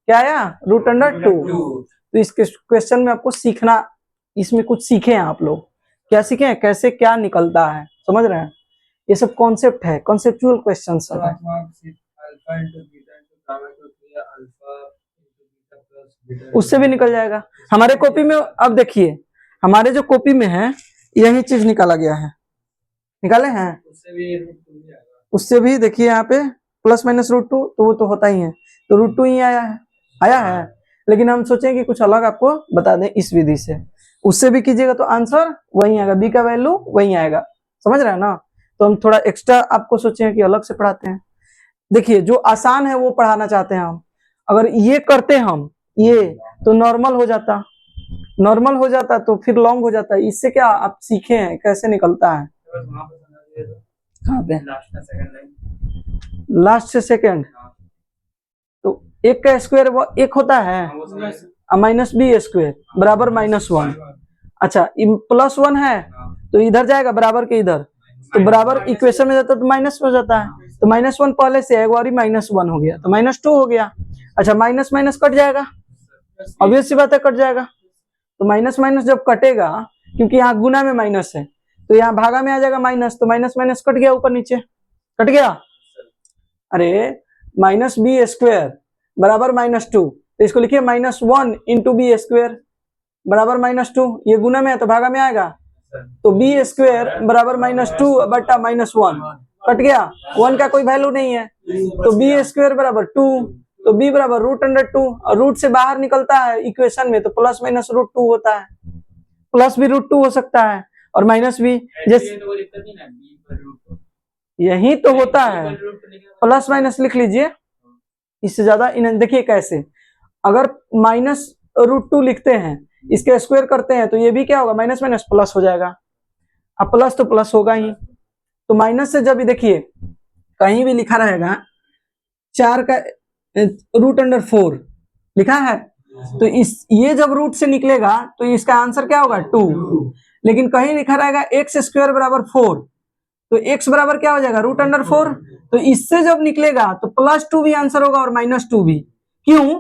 क्या आया? Root under two. तो इस क्वेश्चन में आपको सीखना, इसमें कुछ सीखे हैं आप लोग, क्या सीखे हैं, कैसे क्या निकलता है, समझ रहे हैं? ये सब कॉन्सेप्ट है, कॉन्सेप्चुअल क्वेश्चन सब है। उससे भी निकल जाएगा हमारे कॉपी में। अब देखिए, हमारे जो कॉपी में है यही चीज निकाला गया है, निकाले हैं, उससे भी देखिए यहाँ पे प्लस माइनस रूट टू, तो वो तो होता ही है, तो रूट टू ही आया है, लेकिन हम सोचें कि कुछ अलग आपको बता दें इस विधि से, उससे भी कीजिएगा तो आंसर वही आएगा, बी का वैल्यू वही आएगा, समझ रहे हैं ना। तो हम थोड़ा एक्स्ट्रा आपको सोचे कि अलग से पढ़ाते हैं। देखिए, जो आसान है वो पढ़ाना चाहते हैं हम, अगर ये करते हम ये तो नॉर्मल हो जाता तो फिर लॉन्ग हो जाता। इससे क्या आप सीखे हैं कैसे निकलता है? कहाँ पे? लास्ट से सेकेंड, तो एक का स्क्वायर वो एक होता है, माइनस बी स्क्वायर बराबर माइनस वन। अच्छा, प्लस वन है तो इधर जाएगा बराबर के इधर, तो बराबर इक्वेशन में जाता तो माइनस में हो जाता है, तो माइनस वन पहले से एक बार माइनस वन हो गया तो माइनस टू हो गया। अच्छा, माइनस माइनस कट जाएगा, ऑब्वियस सी बात है कट जाएगा, तो माइनस माइनस जब कटेगा, क्योंकि यहाँ गुना में माइनस है तो यहाँ भागा में आ जाएगा माइनस, तो माइनस माइनस कट गया, ऊपर नीचे कट गया। अरे, माइनस बी स्क्वायर बराबर माइनस टू, तो इसको लिखिए minus one into b square बराबर माइनस टू, ये गुना में है तो भागा में आएगा, तो बी स्क्वायर बराबर माइनस टू बटा माइनस वन, कट गया, वन का कोई वैल्यू नहीं है, तो बी स्क्वायर बराबर टू, तो बी बराबर रूट अंडर टू, और रूट से बाहर निकलता है इक्वेशन में तो प्लस माइनस रूट टू होता है, प्लस भी रूट टू हो सकता है और माइनस भी, जैसे यही तो होता है, प्लस माइनस लिख लीजिए, इससे ज्यादा देखिए कैसे, अगर -√2 लिखते हैं, इसके स्क्वायर करते हैं तो ये भी क्या होगा, माइनस माइनस प्लस हो जाएगा। अब प्लस तो प्लस होगा ही, तो माइनस से जब देखिए कहीं भी लिखा रहेगा 4 का √4 लिखा है, तो इस ये जब रूट से निकलेगा तो इसका आंसर क्या होगा 2। लेकिन कहीं लिखा रहेगा x² बराबर 4, तो x बराबर क्या हो जाएगा √4, तो इससे जब निकलेगा तो +2 भी आंसर होगा और -2 भी। क्यों?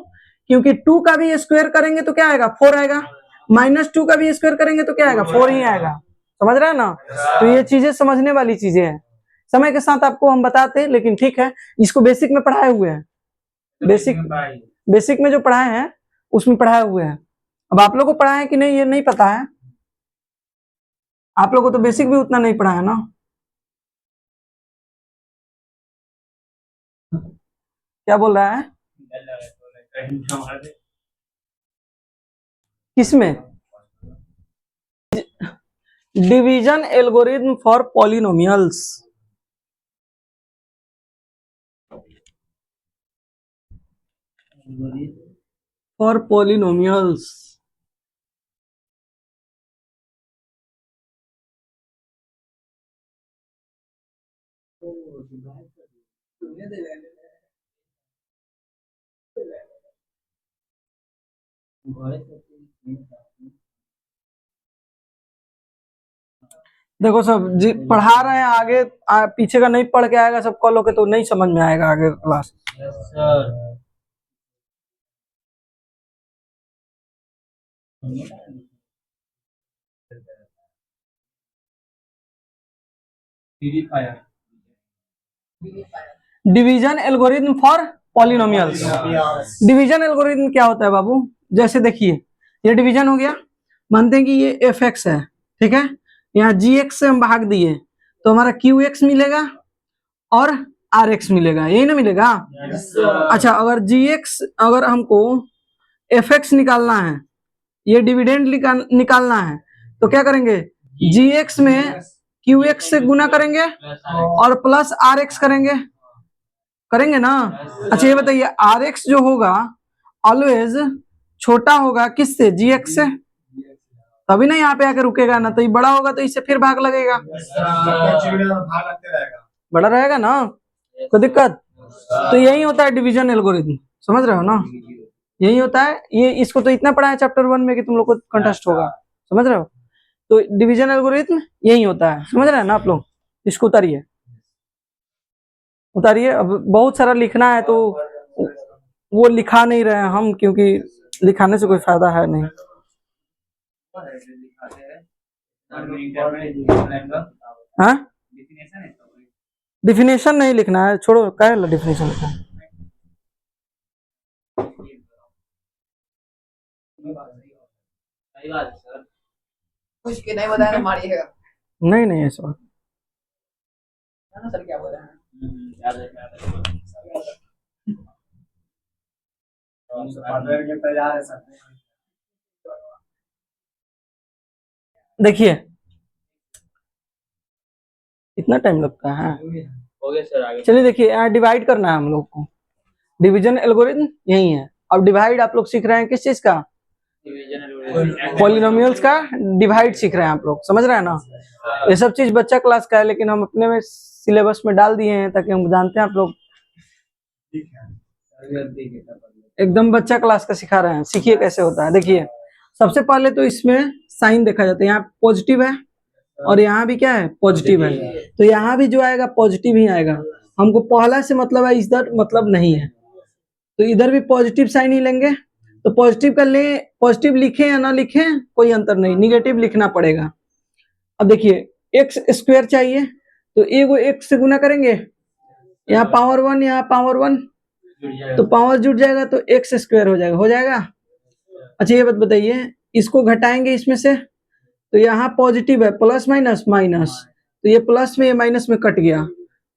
क्योंकि 2 का भी स्क्वायर करेंगे तो क्या आएगा 4 आएगा, -2 का भी स्क्वायर करेंगे तो क्या आएगा 4 ही आएगा। समझ रहे हैं ना? तो ये चीजें समझने वाली चीजें हैं, समय के साथ आपको हम बताते हैं, लेकिन ठीक है, इसको बेसिक में पढ़ाए हुए हैं, बेसिक में जो पढ़ाए हैं उसमें पढ़ाए हुए हैं। अब आप लोग को पढ़ाए हैं कि नहीं ये नहीं पता है, आप लोगों को तो बेसिक भी उतना नहीं पढ़ा है ना। क्या बोल रहा है, किसमें? Division algorithm for polynomials. For polynomials, देखो सब जी पढ़ा रहे हैं आगे, पीछे का नहीं पढ़ के आएगा सब कॉल होके तो नहीं समझ में आएगा आगे class. Division algorithm for polynomials. Division algorithm क्या होता है बाबू, जैसे देखिए ये डिवीजन हो गया, मानते हैं कि ये f(x) है, ठीक है, यहाँ g(x) से हम भाग दिए तो हमारा q(x) मिलेगा और r(x) मिलेगा, यही ना मिलेगा। अच्छा अगर g(x), अगर हमको f(x) निकालना है, ये डिविडेंड निकालना है, तो क्या करेंगे, g(x) में q(x) से गुना करेंगे और प्लस r(x) करेंगे ना। अच्छा ये बताइए r(x) जो होगा ऑलवेज छोटा होगा किससे, g(x) से, तभी ना यहाँ पे आके रुकेगा ना, तो ये बड़ा होगा तो इससे फिर भाग लगेगा, बड़ा रहेगा ना, कोई दिक्कत। तो यही होता है डिवीजन एल्गोरिथम, समझ रहे हो ना, यही होता है। ये इसको तो इतना पढ़ा है चैप्टर 1 में कि तुम लोग को कंटेस्ट होगा, समझ रहे हो। तो डिवीजन एल्गोरिथम यही होता है, समझ रहे हैं ना आप लोग। इसको उतारिए उतारिए, अब बहुत सारा लिखना है तो वो लिखा नहीं रहे हैं हम, क्योंकि लिखाने से कोई फायदा है नहीं। हाँ डिफिनेशन नहीं लिखना है, छोड़ो, क्या है डिफिनेशन लिखना है। कुछ के नहीं बताया तो मारिएगा। नहीं नहीं ऐसा ना सर क्या बोल रहे हैं, देखिए इतना टाइम लगता है। हो गया सर आगे। चलिए देखिए यहाँ डिवाइड करना है हम लोग को, डिवीजन एल्गोरिथम यही है। अब डिवाइड आप लोग सीख रहे हैं किस चीज का, पॉलिनोमियल्स का डिवाइड सीख रहे हैं आप लोग, समझ रहे हैं ना। ये सब चीज बच्चा क्लास का है, लेकिन हम अपने में सिलेबस में डाल दिए हैं ताकि हम जानते हैं आप लोग एकदम बच्चा क्लास का सिखा रहे हैं। सीखिए कैसे होता है। देखिए सबसे पहले तो इसमें साइन देखा जाता है, यहाँ पॉजिटिव है और यहाँ भी क्या है पॉजिटिव है, तो यहाँ भी जो आएगा पॉजिटिव ही आएगा। हमको पहला से मतलब है, इधर मतलब नहीं है, तो इधर भी पॉजिटिव साइन ही लेंगे। तो पॉजिटिव का ले, पॉजिटिव लिखें या ना लिखें कोई अंतर नहीं, निगेटिव लिखना पड़ेगा। अब देखिए x² चाहिए, तो एगो x से गुना करेंगे, यहाँ पावर 1 यहाँ पावर 1, तो पावर जुड़ जाएगा तो x² हो जाएगा। अच्छा ये बात बताइए, इसको घटाएंगे इसमें से, तो यहाँ पॉजिटिव है, प्लस माइनस माइनस, तो ये प्लस में ये माइनस में कट गया,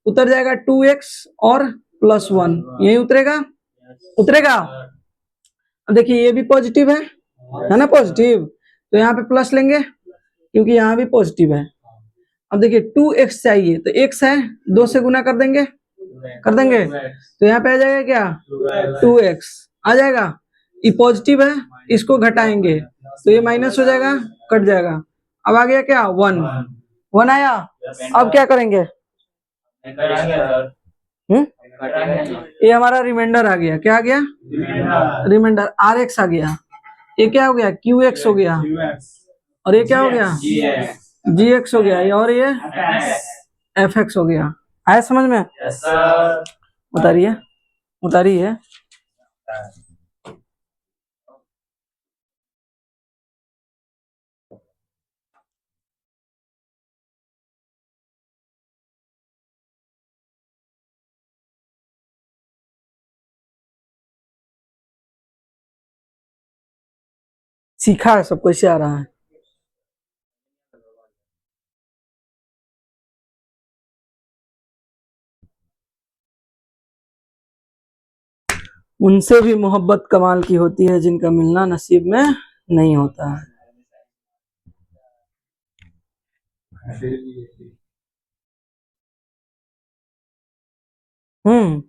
उतर जाएगा 2x और +1, यही उतरेगा। अब देखिए ये भी पॉजिटिव है ना पॉजिटिव, तो यहाँ पे प्लस लेंगे क्योंकि यहाँ भी पॉजिटिव है। अब देखिए 2x चाहिए तो x है, 2 से गुना कर देंगे, तो यहाँ पे आ जाएगा क्या 2x आ जाएगा। ये पॉजिटिव है, इसको घटाएंगे तो ये माइनस हो जाएगा, कट जाएगा। अब आ गया क्या 1 आया। अब क्या करेंगे, ये हमारा रिमाइंडर आ गया, क्या आ गया रिमाइंडर rx आ गया। ये क्या हो गया qx हो गया, और ये क्या हो गया gx हो गया, और ये fx हो गया। आया समझ में? उतारिए उतारिए। सीखा है सब, कैसे आ रहा है? उनसे भी मोहब्बत कमाल की होती है जिनका मिलना नसीब में नहीं होता है। हम्म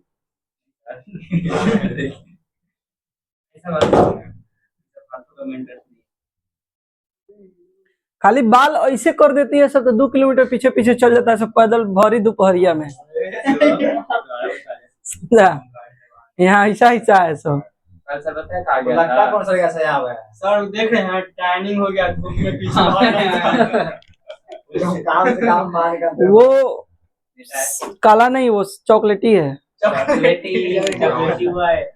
खाली बाल ऐसे कर देती है सब, तो 2 किलोमीटर पीछे पीछे चल जाता है सब पैदल भरी दोपहरिया में। समझा? यहाँ ऐसा है सब। लगता कौन सा कैसे यहाँ है सर देख रहे हैं टैनिंग हो गया धूप में पीछे काम से काम मान कर वो काला नहीं, वो चॉकलेटी है। चॉकलेटी हुआ है।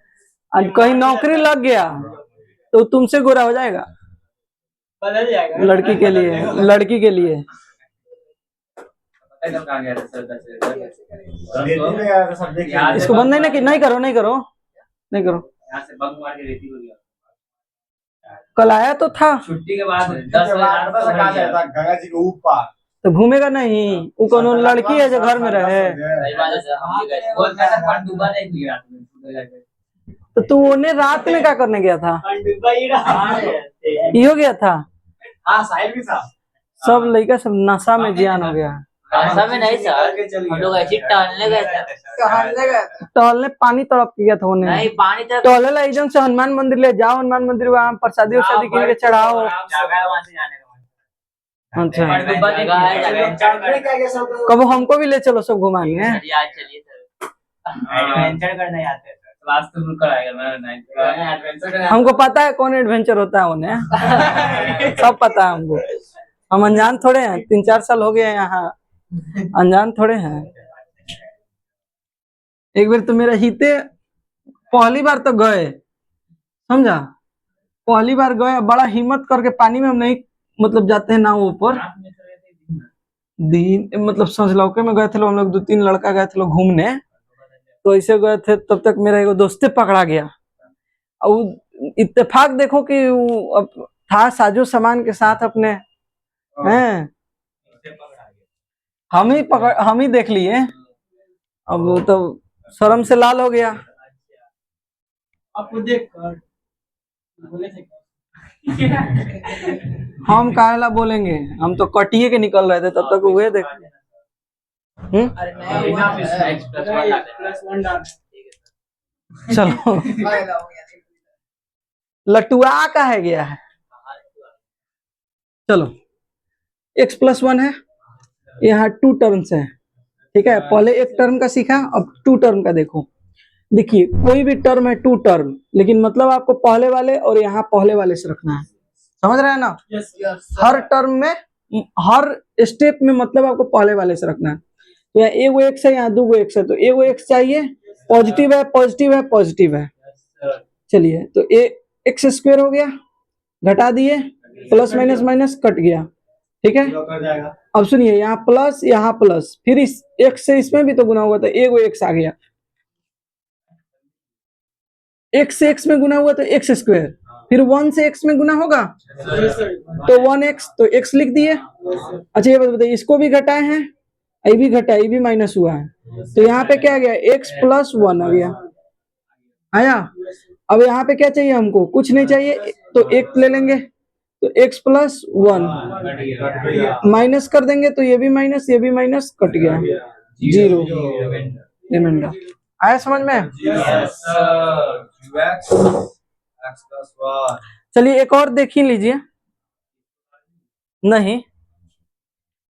आज कहीं नौकरी लग गया तो तुमसे गोरा हो जाएगा। बदल जाएगा लड़की के लिए इसको बंद नहीं करो यहाँ से बंक मार के रेती हो गया। कल आया तो था, छुट्टी के बाद कहा जाता गंगा जी के ऊपर तो घूमेगा नहीं। वो कौन लड़की है जो घर में रहे? सही बात है सर, हम भी गए। बहुत पैसा पनडुब्बा नहीं किया आपने। तो तू उन्हें रात में क्या करने गया था? पनडुब्बा ही रहा है। ये हो गया था, हाँ साहिल भी था। सब लड़का सब नशा में जियान हो गया। ऐसा में नहीं सर, हम लोग ऐसे टहलने गए थे। टहलने पानी तड़प के गया था उन्हें। नहीं पानी तक टहले ला एकदम से हनुमान मंदिर ले जाओ, हनुमान मंदिर वहाँ प्रसादी उर्सादी किन के चढ़ाओ। अच्छा पनडुब्बा जगह है। कब हमको भी ले चलो, सब घुमाएंगे। चलिए सर, एडवेंचर करने जाते हैं सर। क्लास तो रुक कर आएगा मैं एडवेंचर करने। हमको पता है कौन एडवेंचर होता है उन्हें, सब पता है हमको। हम अनजान थोड़े हैं, 3-4 साल हो गए यहाँ, अनजान थोड़े हैं। एक बार तो मेरा हिते पहली बार तो गए, समझा, पहली बार गए, बड़ा हिम्मत करके पानी में हम नहीं मतलब जाते हैं नाव ऊपर। दिन मतलब संजलौके में गए थे लोग, हम लोग 2-3 लड़का गए थे लोग घूमने, तो ऐसे गए थे। तब तक मेरा एगो दोस्ते पकड़ा गया, और इत्तेफाक देखो कि वो अब था साजो सामान के साथ अपने हैं, हम ही देख लिए। अब वो तो शर्म से लाल हो गया। आपको देख कर बोले थे हम काहेला बोलेंगे, हम तो कटिए के निकल रहे थे तब तक हुए देख। अरे नहीं +1 डाल। चलो लटुआ का है गया है। चलो x+1 है, यहाँ 2 टर्म्स है, ठीक है। पहले एक टर्म का सीखा, अब 2 टर्म का देखो। देखिए कोई भी टर्म है 2 टर्म, लेकिन मतलब आपको पहले वाले और यहाँ पहले वाले से रखना है, समझ रहे हैं ना? हर टर्म में हर स्टेप में मतलब आपको पहले वाले से रखना है। तो यहाँ एगो x है, यहाँ 2 x है, तो एगो x चाहिए, पॉजिटिव है पॉजिटिव है पॉजिटिव है। चलिए तो x² हो गया, घटा दिए, प्लस माइनस माइनस कट गया, ठीक है। अब सुनिए, यहाँ प्लस, फिर इस x से इसमें भी तो गुना हुआ, तो एगो x आ गया, x से x में गुना हुआ तो x², फिर 1 से x में गुना होगा तो 1x, तो x लिख दिए। अच्छा ये बताइए, इसको भी घटाए हैं, ये भी घटाए, ये भी माइनस हुआ है, तो यहाँ पे क्या आ गया x+1 आ गया, आया। अब यहाँ पे क्या चाहिए हमको, कुछ नहीं चाहिए, तो 1 ले लेंगे, तो x प्लस 1 माइनस कर देंगे तो ये भी माइनस कट गया, 0 रिमाइंडर। आया समझ में? Yes, sir. X plus 1. चलिए एक और देख ही लीजिए। नहीं,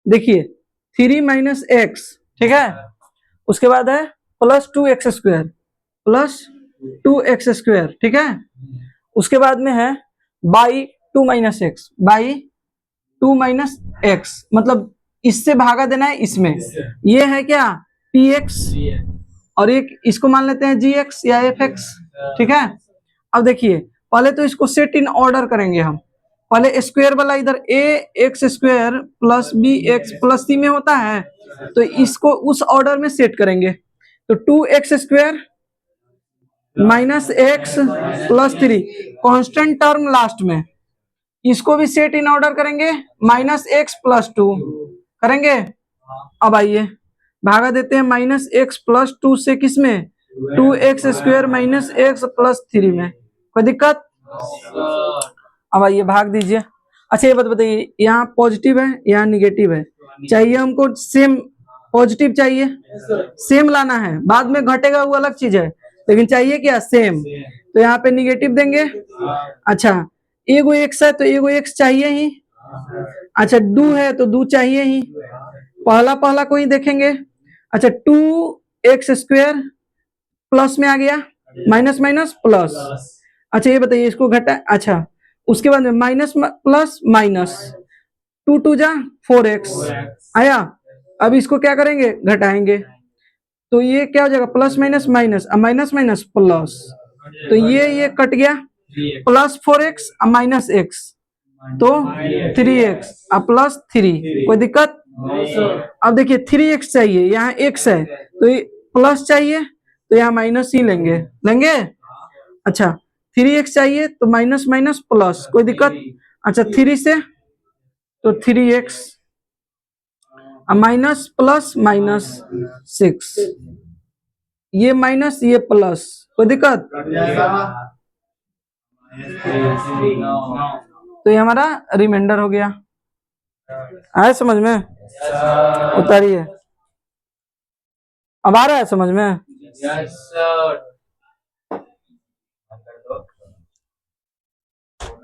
देखिए 3 माइनस एक्स, ठीक है, उसके बाद है प्लस 2x स्क्वायर, ठीक है, उसके बाद में है बाई 2 माइनस एक्स, मतलब इससे भागा देना है इसमें, ये है क्या px, और एक इसको मान लेते हैं gx या fx, ठीक है। अब देखिए पहले तो इसको सेट इन ऑर्डर करेंगे हम, पहले स्क्वायर वाला इधर a x square plus b x plus c में होता है, तो इसको उस ऑर्डर में सेट करेंगे। तो 2x square minus x plus 3 constant term last में, इसको भी सेट इन ऑर्डर करेंगे, माइनस एक्स प्लस 2 करेंगे। अब आइए भागा देते हैं माइनस एक्स प्लस 2 से, किसमें 2x square minus x plus 3 में, कोई दिक्कत? अब आइए भाग दीजिए। अच्छा ये बात बताइए, यहाँ पॉजिटिव है यहाँ निगेटिव है, चाहिए हमको सेम पॉजिटिव चाहिए, सेम लाना है, बाद में घटेगा वो अलग चीज है, लेकिन चाहिए क्या सेम, तो यहाँ पे निगेटिव देंगे। अच्छा एगो एक्स है तो एगो एक्स चाहिए ही, अच्छा 2 है तो 2 चाहिए ही, पहला को ही देखेंगे। अच्छा 2x स्क्वायर प्लस में आ गया, माइनस माइनस प्लस, अच्छा ये बताइए इसको घटा, अच्छा उसके बाद में माइनस प्लस माइनस, 2 2 जा 4x आया। अब इसको क्या करेंगे घटाएंगे, तो ये क्या हो जाएगा plus minus minus, minus minus plus, तो ये कट गया, प्लस 4x माइनस x तो 3x प्लस 3, कोई दिक्कत? अब देखिए 3x चाहिए, यहाँ x है तो ये प्लस चाहिए, तो यहाँ माइनस ही लेंगे। अच्छा 3x चाहिए तो माइनस माइनस प्लस, कोई दिक्कत? अच्छा 3 से तो 3x माइनस प्लस माइनस 6, ये माइनस ये प्लस, कोई दिक्कत? तो ये हमारा रिमाइंडर हो गया। आया समझ में? उतारिए, अब आ रहा है समझ में? Yes, sir.